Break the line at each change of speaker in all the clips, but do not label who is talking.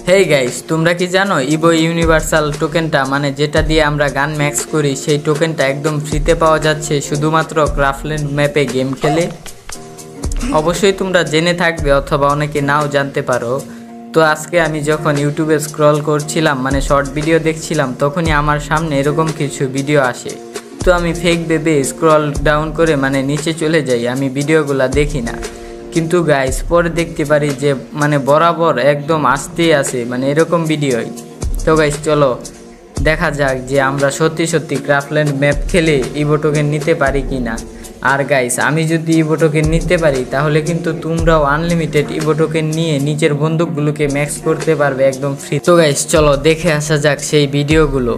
Hey guys, তোমরা কি জানো ইভো ইউনিভার্সাল টোকেনটা মানে যেটা দিয়ে আমরা গান ম্যাক্স করি সেই টোকেনটা একদম ফ্রিতে পাওয়া যাচ্ছে শুধুমাত্র ক্রাফল্যান্ড ম্যাপে গেম খেলে। অবশ্যই তোমরা জেনে থাকবে অথবা অনেকে নাও জানতে পারো। তো আজকে আমি যখন ইউটিউবে স্ক্রল করছিলাম মানে শর্ট ভিডিও দেখছিলাম তখনই আমার সামনে এরকম কিছু ভিডিও আসে। তো আমি ফেক ভেবে স্ক্রল ডাউন করে মানে নিচে চলে যাই, আমি ভিডিওগুলো দেখি না। কিন্তু গাইস পরে দেখতে পারি যে মানে বরাবর একদম আসতেই আসে মানে এরকম ভিডিওই। তো গাইস চলো দেখা যাক যে আমরা সত্যি সত্যি ক্রাফল্যান্ড ম্যাপ খেলে ইভো টোকেন নিতে পারি কি না। আর গাইস আমি যদি ইভো টোকেন নিতে পারি তাহলে কিন্তু তোমরাও আনলিমিটেড ইভো টোকেন নিয়ে নিজের বন্দুকগুলোকে ম্যাক্স করতে পারবে একদম ফ্রি। তো গাইস চলো দেখে আসা যাক সেই ভিডিওগুলো।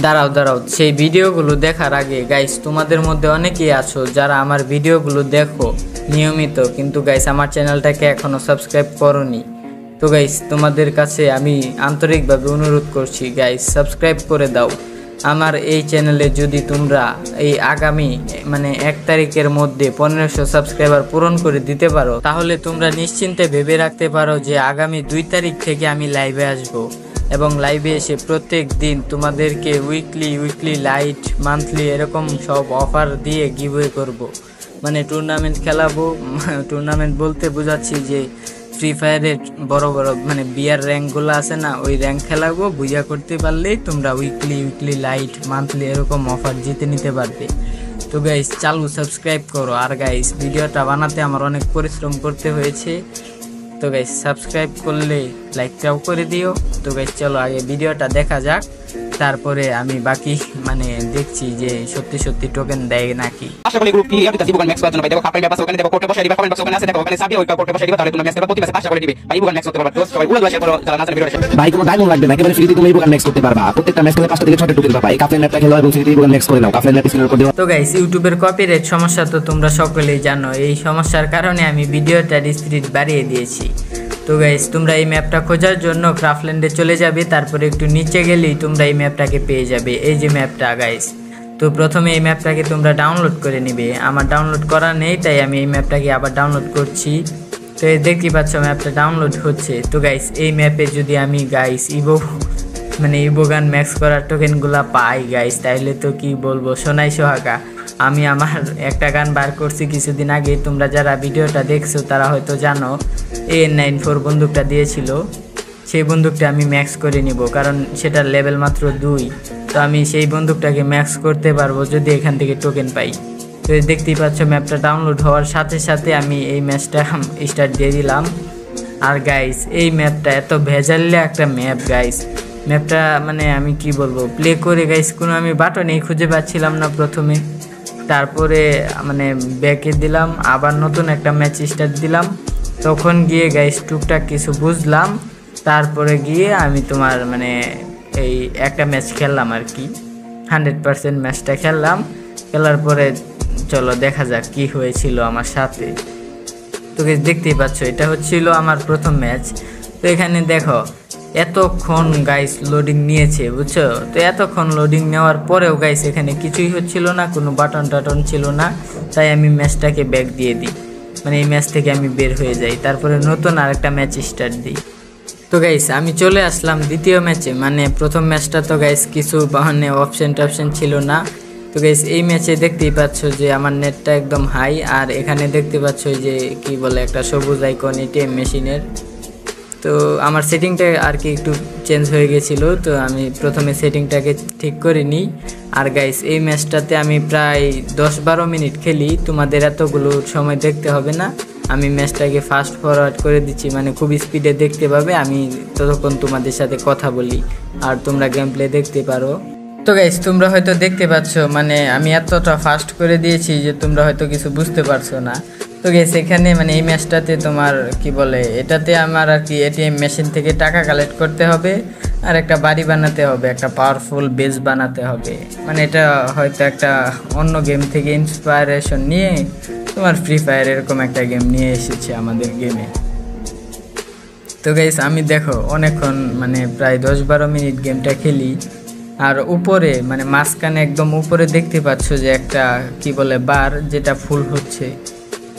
দাঁড়াও সেই ভিডিওগুলো দেখার আগে গাইস তোমাদের মধ্যে অনেকেই আছো যারা আমার ভিডিওগুলো দেখো নিয়মিত, কিন্তু গাইস আমার চ্যানেলটাকে এখনও সাবস্ক্রাইব করোনি। তো গাইস তোমাদের কাছে আমি আন্তরিকভাবে অনুরোধ করছি গাইস সাবস্ক্রাইব করে দাও আমার এই চ্যানেলে। যদি তোমরা এই আগামী মানে 1 তারিখের মধ্যে 1500 সাবস্ক্রাইবার পূরণ করে দিতে পারো তাহলে তোমরা নিশ্চিন্তে ভেবে রাখতে পারো যে আগামী 2 তারিখ থেকে আমি লাইভে আসবো এবং লাইভে এসে প্রত্যেক দিন তোমাদেরকে উইকলি লাইট মান্থলি এরকম সব অফার দিয়ে গিভওয়ে করব। মানে টুর্নামেন্ট খেলাবো। টুর্নামেন্ট বলতে বোঝাচ্ছি যে ফ্রি ফায়ারের বড় মানে বিয়ার র্যাঙ্কগুলো আছে না, ওই র্যাঙ্ক খেলাবো। বুঝা করতে পারলেই তোমরা উইকলি লাইট মান্থলি এরকম অফার জিতে নিতে পারবে। তো গাইস চালু সাবস্ক্রাইব করো। আর গাইস ভিডিওটা বানাতে আমার অনেক পরিশ্রম করতে হয়েছে। তো গাইস সাবস্ক্রাইব করলে লাইকটাও করে দিও। তো গাইস চলো আগে ভিডিওটা দেখা যাক, তারপরে আমি বাকি মানে দেখছি যে সত্যি সত্যি টোকেন দেয় নাকি।
আশা করি গ্রুপ কি আমি তাজি বুগান ম্যাক্স করার জন্য ভাই দেখো কাপড় ব্যাপার ওখানে দেখো কোটে বসে দিবা কমেন্ট বক্স ওখানে আছে দেখো ওখানে সাবি ওই কোটে বসে দিবা তাহলে তুমি ম্যাক্স করতে প্রতি মাসে 500 করে দিবে ভাই বুগান ম্যাক্স করতে পারবা। তো সবাই উড়া শেয়ার করো যারা নাচের ভিডিও দেখে।
ভাই কোনো ডায়মন্ড লাগবে না, একেবারে ফ্রিতে তুমি বুগান ম্যাক্স করতে পারবা। প্রত্যেকটা ম্যাচ করে 5টা থেকে 6টা টোকেন পাবা। এই কাফের ম্যাপটা খেলো এবং ফ্রিতে বুগান ম্যাক্স করে নাও। কাফের ম্যাপ স্ক্রিনের উপর দিও।
তো গাইস ইউটিউবের কপিরাইট সমস্যা তো তোমরা সকলেই জানো, এই সমস্যার কারণে আমি ভিডিওটার স্পিড বাড়িয়ে দিয়েছি। তো গাইস তোমরা এই ম্যাপটা খোঁজার জন্য ক্রাফল্যান্ডে চলে যাবে, তারপরে একটু নিচে গেলেই তোমরা এই ম্যাপটাকে পেয়ে যাবে। এই যে ম্যাপটা গাইস, তো প্রথমে এই ম্যাপটাকে তোমরা ডাউনলোড করে নিবে। আমার ডাউনলোড করা নেই তাই আমি এই ম্যাপটাকে আবার ডাউনলোড করছি। তো এই দেখতেই পাচ্ছ ম্যাপটা ডাউনলোড হচ্ছে। তো গাইস এই ম্যাপে যদি আমি গাইস ইভো গান ম্যাক্স করার টোকেনগুলা পাই গাইস তাইলে তো কি বলবো, সোনাই সোহাগা। আমি আমার একটা গান বার করছি কিছুদিন আগে, তোমরা যারা ভিডিওটা দেখছো তারা হয়তো জানো। AN94 বন্দুকটা দিয়েছিল, সেই বন্দুকটা আমি ম্যাক্স করে নিব কারণ সেটার লেভেল মাত্র 2। তো আমি সেই বন্দুকটাকে ম্যাক্স করতে পারবো যদি এখান থেকে টোকেন পাই। তো দেখতেই পাচ্ছ ম্যাপটা ডাউনলোড হওয়ার সাথে সাথে আমি এই ম্যাচটা স্টার্ট দিয়ে দিলাম। আর গাইস এই ম্যাপটা এত ভেজাল্লে একটা ম্যাপ গাইস। ম্যাপটা মানে আমি কি বলবো, প্লে করে গাইস কোনো আমি বাটনই খুঁজে পাচ্ছিলাম না প্রথমে। তারপরে মানে ব্যাকে দিলাম, আবার নতুন একটা ম্যাচ স্টার্ট দিলাম, তখন গিয়ে গাইস টুকটাক কিছু বুঝলাম। তারপরে গিয়ে আমি তোমার মানে এই একটা ম্যাচ খেললাম আর কি, 100% ম্যাচটা খেললাম। খেলার পরে চলো দেখা যাক কি হয়েছিল আমার সাথে। তো গাইস দেখতেই পাচ্ছ এটা হচ্ছিল আমার প্রথম ম্যাচ। তো এখানে দেখো এতক্ষণ গাইস লোডিং নিয়েছে বুঝছো। তো এতক্ষণ লোডিং নেওয়ার পরেও গাইস এখানে কিছুই হচ্ছিল না, কোনো বাটন টাটন ছিল না। তাই আমি ম্যাচটাকে ব্যাক দিয়ে দিই, মানে এই ম্যাচ থেকে আমি বের হয়ে যাই, তারপরে নতুন আরেকটা ম্যাচ স্টার্ট দিই। তো গাইস আমি চলে আসলাম দ্বিতীয় ম্যাচে। মানে প্রথম ম্যাচটা তো গাইস কিছু মানে অপশন ছিল না। তো গাইস এই ম্যাচে দেখতেই পাচ্ছ যে আমার নেটটা একদম হাই। আর এখানে দেখতে পাচ্ছ যে কি বলে একটা সবুজ আইকন এটিএম মেশিনের। তো আমার সেটিংটা আর কি একটু চেঞ্জ হয়ে গেছিলো, তো আমি প্রথমে সেটিংটাকে ঠিক করে নিই। আর গাইস এই ম্যাচটাতে আমি প্রায় 10-12 মিনিট খেলি, তোমাদের এতগুলো সময় দেখতে হবে না। আমি ম্যাচটাকে ফাস্ট ফরওয়ার্ড করে দিচ্ছি, মানে খুব স্পিডে দেখতে পাবে, আমি ততক্ষণ তোমাদের সাথে কথা বলি আর তোমরা গেম প্লে দেখতে পারো। তো গাইস তোমরা হয়তো দেখতে পাচ্ছ মানে আমি এতটা ফাস্ট করে দিয়েছি যে তোমরা হয়তো কিছু বুঝতে পারছো না। তো গাইস এখানে মানে এই ম্যাচটাতে তোমার কি বলে এটাতে আমার আর কি এটিএম মেশিন থেকে টাকা কালেক্ট করতে হবে আর একটা বাড়ি বানাতে হবে, একটা পাওয়ারফুল বেস বানাতে হবে। মানে এটা হয়তো একটা অন্য গেম থেকে ইন্সপায়ারেশন নিয়ে তোমার ফ্রি ফায়ার এরকম একটা গেম নিয়ে এসেছে আমাদের গেমে। তো গাইস আমি দেখো অনেকক্ষণ মানে প্রায় 10-12 মিনিট গেমটা খেলি। আর উপরে মানে মাঝখানে একদম উপরে দেখতে পাচ্ছ যে একটা কি বলে বার যেটা ফুল হচ্ছে।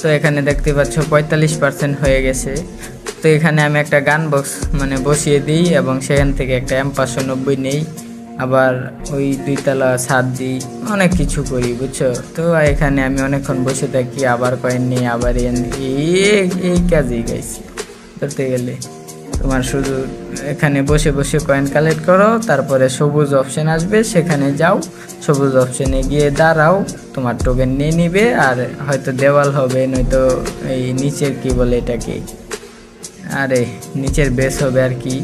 তো এখানে দেখতে পাচ্ছ 45% হয়ে গেছে। তো তো এখানে আমি একটা গান বক্স মানে বসিয়ে দিই এবং সেখান থেকে একটা M590 নেই, আবার ওই 2 তলা ছাদ দিই, অনেক কিছু করি বুঝছো। তো এখানে আমি অনেকক্ষণ বসে থাকি, আবার কয়েন নিই, আবার এই কাজই গাইস করতে গেলে তোমার শুধু এখানে বসে বসে কয়েন কালেক্ট করো, তারপরে সবুজ অপশন আসবে, সেখানে যাও, সবুজ অপশনে গিয়ে দাঁড়াও, তোমার টোকেন নিয়ে নিবে, আর হয়তো দেওয়াল হবে, নয়তো এই নিচের কি বলে এটাকে, আরে নিচের বেস হবে আর কি।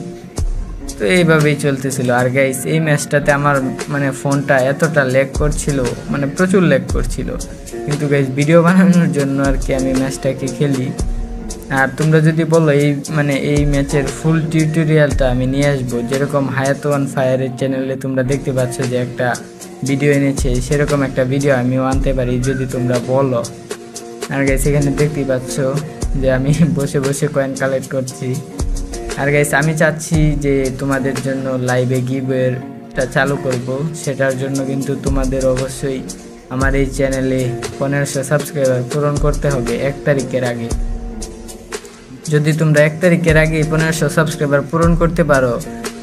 তো এইভাবেই চলতেছিল। আর গাইস এই ম্যাচটাতে আমার মানে ফোনটা এতটা ল্যাগ করছিল, মানে প্রচুর ল্যাগ করছিল, কিন্তু গাইস ভিডিও বানানোর জন্য আর কি আমি ম্যাচটাকে খেলি। আর তোমরা যদি বলো এই মানে এই ম্যাচের ফুল টিউটোরিয়ালটা আমি নিয়ে আসবো, যেরকম হায়াত ওয়ান ফায়ারের চ্যানেলে তোমরা দেখতে পাচ্ছ যে একটা ভিডিও এনেছে, সেরকম একটা ভিডিও আমিও আনতে পারি যদি তোমরা বলো। আর গাইস এখানে দেখতেই পাচ্ছ যে আমি বসে বসে কয়েন কালেক্ট করছি। আর গাইস আমি চাচ্ছি যে তোমাদের জন্য লাইভে গিভওয়েটা চালু করব, সেটার জন্য কিন্তু তোমাদের অবশ্যই আমার এই চ্যানেলে 1500 সাবস্ক্রাইবার পূরণ করতে হবে 1 তারিখের আগে। যদি তোমরা 1 তারিখের আগে 1500 সাবস্ক্রাইবার পূরণ করতে পারো,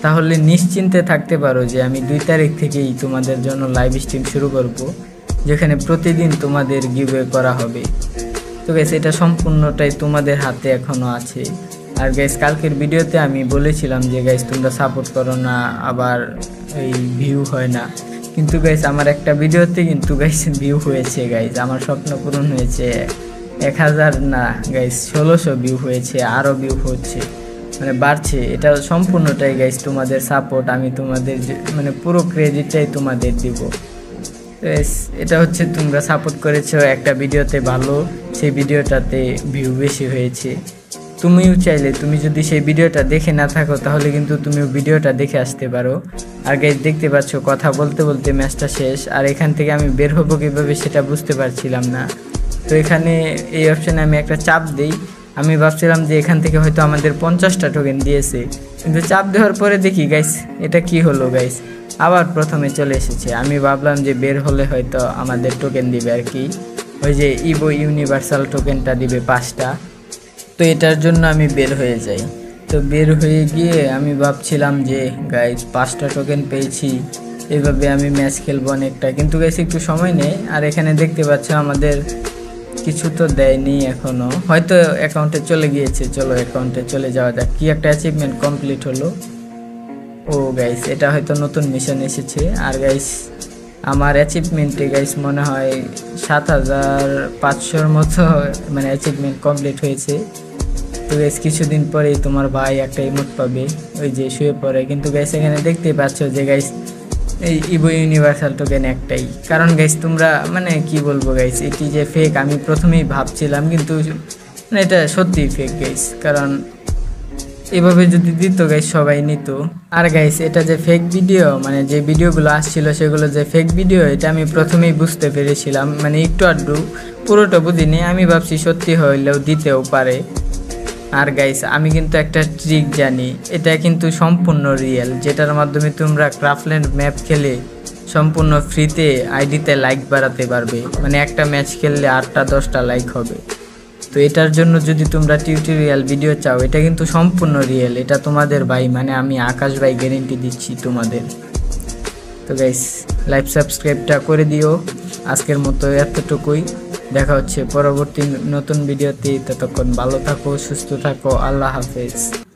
তাহলে নিশ্চিন্তে থাকতে পারো যে আমি 2 তারিখ থেকেই তোমাদের জন্য লাইভ স্ট্রিম শুরু করব, যেখানে প্রতিদিন তোমাদের গিভওয়ে করা হবে। তো গাইস এটা সম্পূর্ণটাই তোমাদের হাতে এখনো আছে। আর গাইস কালকের ভিডিওতে আমি বলেছিলাম যে গাইস তোমরা সাপোর্ট করো না, আবার এই ভিউ হয় না, কিন্তু গাইস আমার একটা ভিডিওতে কিন্তু গাইস ভিউ হয়েছে গাইস, আমার স্বপ্ন পূরণ হয়েছে। 1000 না গাইস 1600 ভিউ হয়েছে, আরও ভিউ হচ্ছে, মানে বাড়ছে। এটা সম্পূর্ণটাই গাইস তোমাদের সাপোর্ট, আমি তোমাদের মানে পুরো ক্রেডিটটাই তোমাদের দিব। এটা হচ্ছে তোমরা সাপোর্ট করেছো একটা ভিডিওতে, ভালো সেই ভিডিওটাতে ভিউ বেশি হয়েছে। তুমিও চাইলে তুমি যদি সেই ভিডিওটা দেখে না থাকো, তাহলে কিন্তু তুমিও ভিডিওটা দেখে আসতে পারো। আর গাইস দেখতে পাচ্ছ কথা বলতে বলতে ম্যাচটা শেষ, আর এখান থেকে আমি বের হবো কীভাবে সেটা বুঝতে পারছিলাম না। তো এখানে এই অপশানে আমি একটা চাপ দিই, আমি ভাবছিলাম যে এখান থেকে হয়তো আমাদের 50টা টোকেন দিয়েছে, কিন্তু চাপ দেওয়ার পরে দেখি গাইস এটা কি হলো গাইস, আবার প্রথমে চলে এসেছে। আমি ভাবলাম যে বের হলে হয়তো আমাদের টোকেন দিবে আর কি, ওই যে ইভো ইউনিভার্সাল টোকেনটা দিবে 5টা। তো এটার জন্য আমি বের হয়ে যাই। তো বের হয়ে গিয়ে আমি ভাবছিলাম যে গাইস 5টা টোকেন পেয়েছি, এভাবে আমি ম্যাচ খেলবো অনেকটা, কিন্তু গাইস একটু সময় নেই। আর এখানে দেখতে পাচ্ছ আমাদের কিছু তো দেয়নি এখনো, হয়তো অ্যাকাউন্টে চলে গিয়েছে। চলো অ্যাকাউন্টে চলে যাওয়া যাক। কি একটা অ্যাচিভমেন্ট কমপ্লিট হলো, ও গাইস এটা হয়তো নতুন মিশন এসেছে। আর গাইস আমার অ্যাচিভমেন্টে গাইস মনে হয় 7500-র মতো মানে অ্যাচিভমেন্ট কমপ্লিট হয়েছে। তো গাইস কিছুদিন পরেই তোমার ভাই একটা ইমোট পাবে, ওই যে শুয়ে পড়ে। কিন্তু গাইস এখানে দেখতেই পাচ্ছ যে গাইস এই ইভো ইউনিভার্সাল টোকেন একটাই, কারণ গাইস তোমরা মানে কি বলবো গাইস, এটি যে ফেক আমি প্রথমেই ভাবছিলাম, কিন্তু মানে এটা সত্যিই ফেক গাইস, কারণ এভাবে যদি দিত গাইস সবাই নিত। আর গাইস এটা যে ফেক ভিডিও, মানে যে ভিডিওগুলো আসছিল সেগুলো যে ফেক ভিডিও, এটা আমি প্রথমেই বুঝতে পেরেছিলাম, মানে একটু আধটু, পুরোটা বুঝিনি। আমি ভাবছি সত্যি হইলেও দিতেও পারে। আর গাইস আমি কিন্তু একটা ট্রিক জানি, এটা কিন্তু সম্পূর্ণ রিয়েল, যেটার মাধ্যমে তোমরা ক্রাফল্যান্ড ম্যাপ খেলে সম্পূর্ণ ফ্রিতে আইডিতে লাইক বাড়াতে পারবে, মানে একটা ম্যাচ খেললে 8টা-10টা লাইক হবে। তো এটার জন্য যদি তোমরা টিউটোরিয়াল ভিডিও চাও, এটা কিন্তু সম্পূর্ণ রিয়েল, এটা তোমাদের ভাই মানে আমি আকাশ ভাই গ্যারেন্টি দিচ্ছি তোমাদের। তো গাইস লাইভ সাবস্ক্রাইবটা করে দিও। আজকের মতো এতটুকুই, দেখা হচ্ছে পরবর্তী নতুন ভিডিওতে। ততক্ষণ ভালো থাকো, সুস্থ থাকো, আল্লাহ হাফেজ।